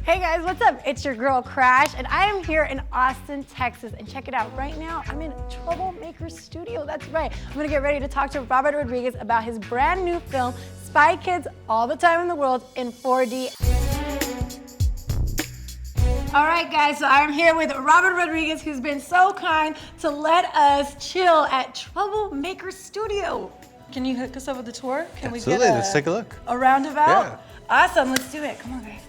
Hey guys, what's up? It's your girl Crash, and I am here in Austin, Texas. And check it out, right now I'm in Troublemaker Studio. That's right. I'm gonna get ready to talk to Robert Rodriguez about his brand new film, Spy Kids All the Time in the World in 4D. All right, guys, so I'm here with Robert Rodriguez, who's been so kind to let us chill at Troublemaker Studio. Can you hook us up with the tour? Can Absolutely. we get Let's take a look. A roundabout? Yeah. Awesome, let's do it. Come on, guys.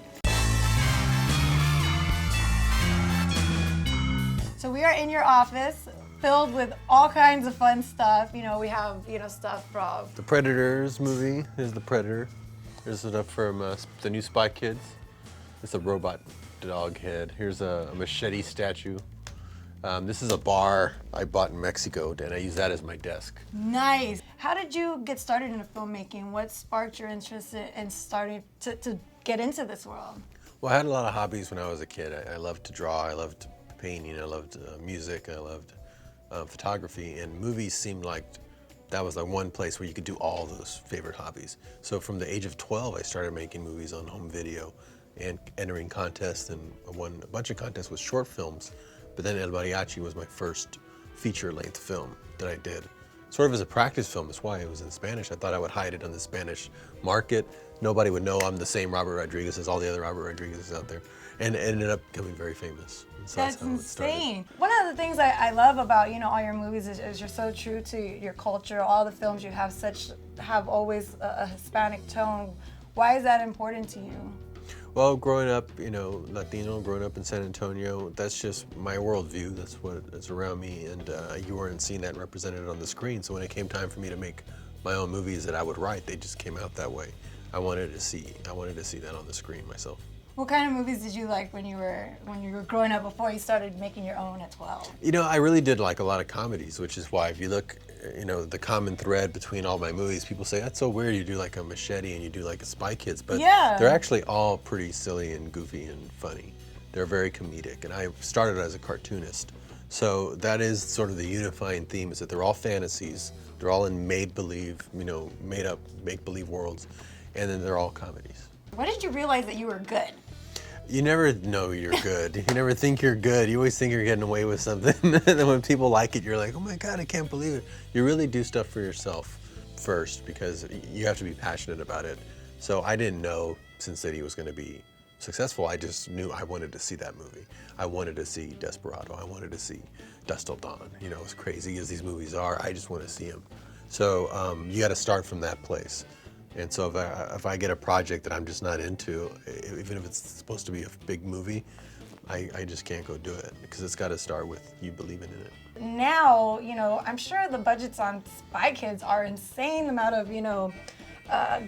So we are in your office, filled with all kinds of fun stuff. You know, we have, stuff from... The Predators movie is The Predator. There's stuff from the new Spy Kids. It's a robot dog head. Here's a machete statue. This is a bar I bought in Mexico, and I use that as my desk. Nice. How did you get started in filmmaking? What sparked your interest in starting to get into this world? Well, I had a lot of hobbies when I was a kid. I loved to draw, I loved painting, I loved music, I loved photography, and movies seemed like that was the one place where you could do all those favorite hobbies. So from the age of 12, I started making movies on home video and entering contests, and I won a bunch of contests with short films. But then El Mariachi was my first feature-length film that I did. Sort of as a practice film, that's why it was in Spanish. I thought I would hide it on the Spanish market. Nobody would know I'm the same Robert Rodriguez as all the other Robert Rodriguezes out there. And it ended up becoming very famous. So that's insane. One of the things I love about, all your movies is you're so true to your culture. All the films you have always a Hispanic tone. Why is that important to you? Well, growing up, Latino, growing up in San Antonio, that's just my worldview. That's what is around me, and you weren't seeing that represented on the screen. So when it came time for me to make my own movies that I would write, they just came out that way. I wanted to see that on the screen myself. What kind of movies did you like when you were growing up before you started making your own at 12? I really did like a lot of comedies, which is why if you look, the common thread between all my movies, people say, that's so weird, you do like a Machete and you do like a Spy Kids, but yeah, they're actually all pretty silly and goofy and funny. They're very comedic, and I started as a cartoonist. So that is sort of the unifying theme, is that they're all fantasies, they're all in made-believe, made up, make-believe worlds, and then they're all comedies. When did you realize that you were good? You never know you're good. You never think you're good. You always think you're getting away with something. And then when people like it, you're like, oh my God, I can't believe it. You really do stuff for yourself first because you have to be passionate about it. So I didn't know Sin City was going to be successful. I just knew I wanted to see that movie. I wanted to see Desperado. I wanted to see Dusk Till Dawn. As crazy as these movies are, I just want to see them. So you got to start from that place. And so if I get a project that I'm just not into, even if it's supposed to be a big movie, I just can't go do it because it's got to start with you believing in it. Now, I'm sure the budgets on Spy Kids are insane amount of,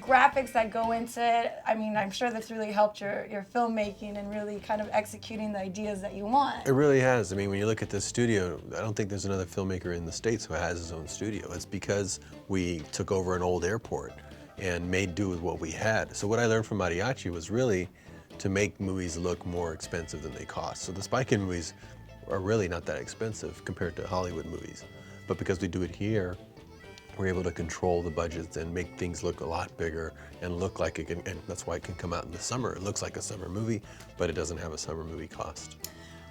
graphics that go into it. I mean, I'm sure that's really helped your filmmaking and really kind of executing the ideas that you want. It really has. I mean, when you look at this studio, I don't think there's another filmmaker in the States who has his own studio. It's because we took over an old airport and made do with what we had. So what I learned from Mariachi was really to make movies look more expensive than they cost. So the Spy Kid movies are really not that expensive compared to Hollywood movies. But because we do it here, we're able to control the budgets and make things look a lot bigger and look like it can, and that's why it can come out in the summer. It looks like a summer movie, but it doesn't have a summer movie cost.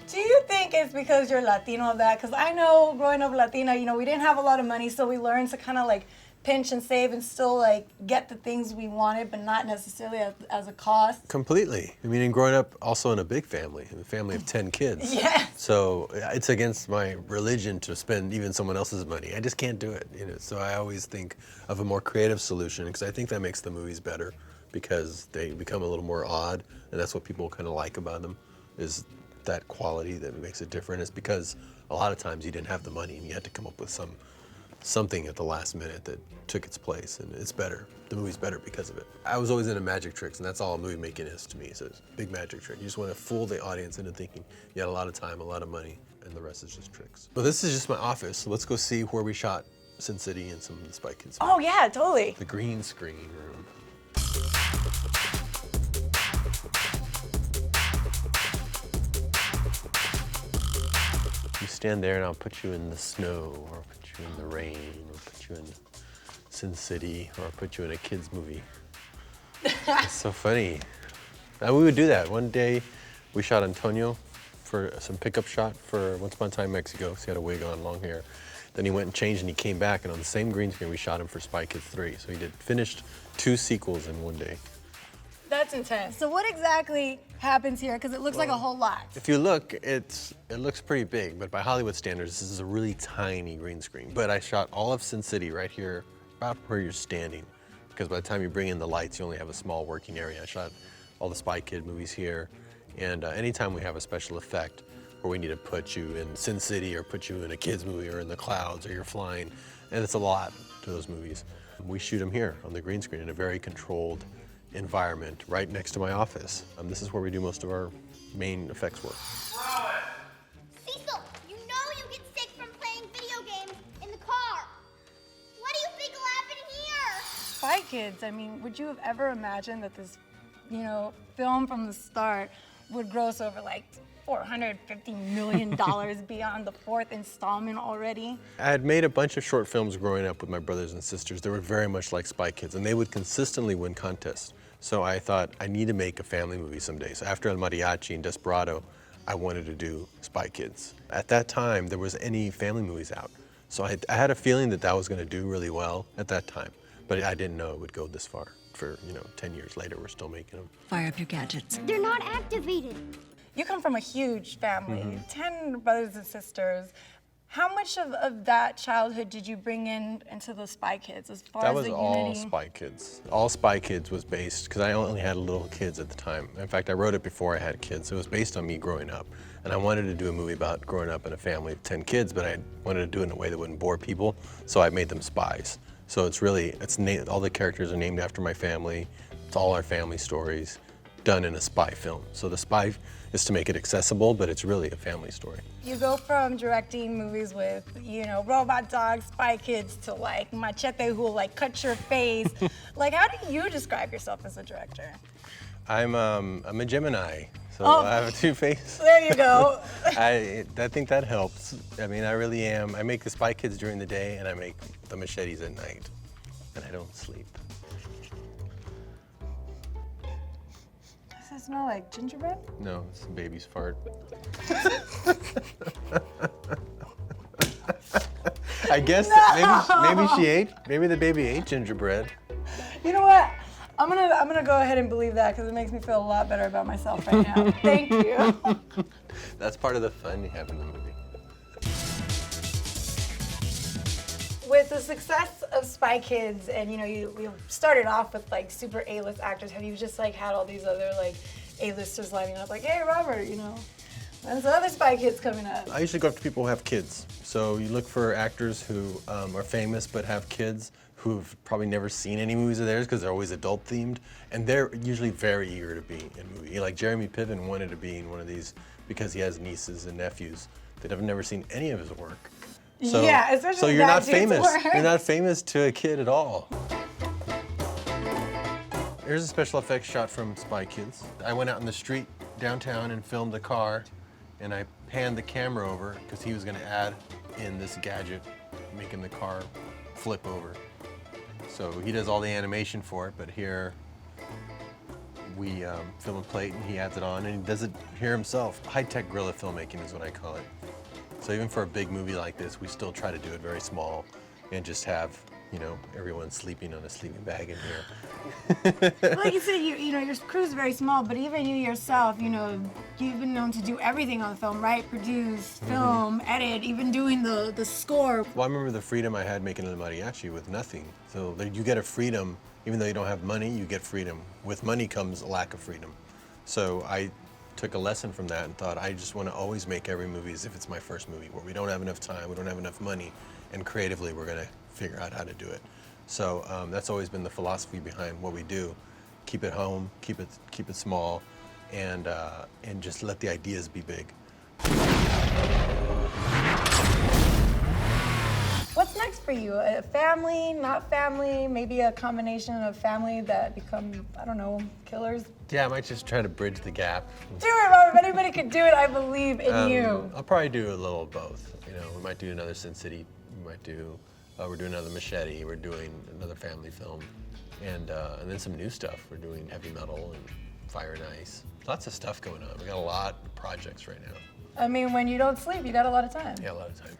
Do you think it's because you're Latino of that? Because I know growing up Latina, we didn't have a lot of money, so we learned to kind of like pinch and save and still get the things we wanted, but not necessarily as a cost. Completely. I mean, and growing up also in a big family, a family of 10 kids. Yes. So it's against my religion to spend even someone else's money. I just can't do it. So I always think of a more creative solution because I think that makes the movies better because they become a little more odd, and that's what people kind of like about them, is that quality that makes it different. It's because a lot of times you didn't have the money and you had to come up with something at the last minute that took its place, and it's better. The movie's better because of it. I was always into magic tricks, and that's all movie making is to me. So it's a big magic trick. You just want to fool the audience into thinking you had a lot of time, a lot of money, and the rest is just tricks. Well, this is just my office, so let's go see where we shot Sin City and some of the Spy Kids. Oh yeah, totally. The green screen room. You stand there and I'll put you in the snow, or I'll put you in the rain, or put you in Sin City, or I'll put you in a kid's movie. It's so funny. And we would do that. One day, we shot Antonio for some pickup shot for Once Upon a Time Mexico. So he had a wig on, long hair. Then he went and changed and he came back, and on the same green screen, we shot him for Spy Kids 3. So he finished 2 sequels in one day. That's intense. So what exactly happens here? Because it looks like a whole lot. If you look, it looks pretty big, but by Hollywood standards, this is a really tiny green screen. But I shot all of Sin City right here, about where you're standing, because by the time you bring in the lights, you only have a small working area. I shot all the Spy Kid movies here, and anytime we have a special effect where we need to put you in Sin City or put you in a kid's movie or in the clouds or you're flying, and it's a lot to those movies, we shoot them here on the green screen in a very controlled environment right next to my office. This is where we do most of our main effects work. Cecil, you know you get sick from playing video games in the car. What do you think will happen here? Spy Kids, I mean, would you have ever imagined that this, film from the start would gross over like $450 million beyond the 4th installment already? I had made a bunch of short films growing up with my brothers and sisters. They were very much like Spy Kids, and they would consistently win contests. So I thought, I need to make a family movie someday. So after El Mariachi and Desperado, I wanted to do Spy Kids. At that time, there was any family movies out. So I had a feeling that that was going to do really well at that time, but I didn't know it would go this far. For 10 years later, we're still making them. Fire up your gadgets. They're not activated. You come from a huge family, 10 brothers and sisters. How much of that childhood did you bring into the Spy Kids as far That as was the all unity? Spy Kids. All Spy Kids was based, because I only had little kids at the time. In fact, I wrote it before I had kids. It was based on me growing up. And I wanted to do a movie about growing up in a family of 10 kids, but I wanted to do it in a way that wouldn't bore people, so I made them spies. So all the characters are named after my family. It's all our family stories done in a spy film. So the spy is to make it accessible, but it's really a family story. You go from directing movies with, robot dogs, Spy Kids, to like Machete, who will like cut your face. Like, how do you describe yourself as a director? I'm a Gemini, so Oh. I have a 2 face. There you go. I think that helps. I mean, I really am. I make the Spy Kids during the day, and I make the machetes at night, and I don't sleep. Does it smell like gingerbread? No, it's a baby's fart. I guess maybe the baby ate gingerbread. You know what? I'm gonna go ahead and believe that because it makes me feel a lot better about myself right now. Thank you. That's part of the fun you have in the movie. With the success of Spy Kids, and you started off with like super A-list actors, have you just like had all these other like A-listers lining up like, hey Robert, when's the other Spy Kids coming up? I usually go up to people who have kids. So you look for actors who are famous but have kids who've probably never seen any movies of theirs because they're always adult themed, and they're usually very eager to be in a movie. Like Jeremy Piven wanted to be in one of these because he has nieces and nephews that have never seen any of his work. So, Yeah, especially so you're that not dude's famous. work. You're not famous to a kid at all. Here's a special effects shot from Spy Kids. I went out in the street downtown and filmed the car, and I panned the camera over because he was going to add in this gadget, making the car flip over. So he does all the animation for it, but here we film a plate and he adds it on, and he does it here himself. High-tech guerrilla filmmaking is what I call it. So even for a big movie like this, we still try to do it very small and just have, everyone sleeping on a sleeping bag in here. Like you said, your crew's very small, but even you yourself, you've been known to do everything on film, right? Produce, film, edit, even doing the score. Well, I remember the freedom I had making El Mariachi with nothing. So you get a freedom, even though you don't have money, you get freedom. With money comes a lack of freedom. So I took a lesson from that and thought, I just want to always make every movie as if it's my first movie, where we don't have enough time, we don't have enough money, and creatively we're going to figure out how to do it. So that's always been the philosophy behind what we do. Keep it home, keep it small, and just let the ideas be big. What's next for you? A family, not family, maybe a combination of family that become, I don't know, killers? Yeah, I might just try to bridge the gap. Do it, Robert. If anybody could do it, I believe in you. I'll probably do a little of both. We might do another Sin City. We might do, we're doing another Machete. We're doing another family film, and then some new stuff. We're doing heavy metal and Fire and Ice. Lots of stuff going on. We got a lot of projects right now. I mean, when you don't sleep, you got a lot of time. Yeah, a lot of time.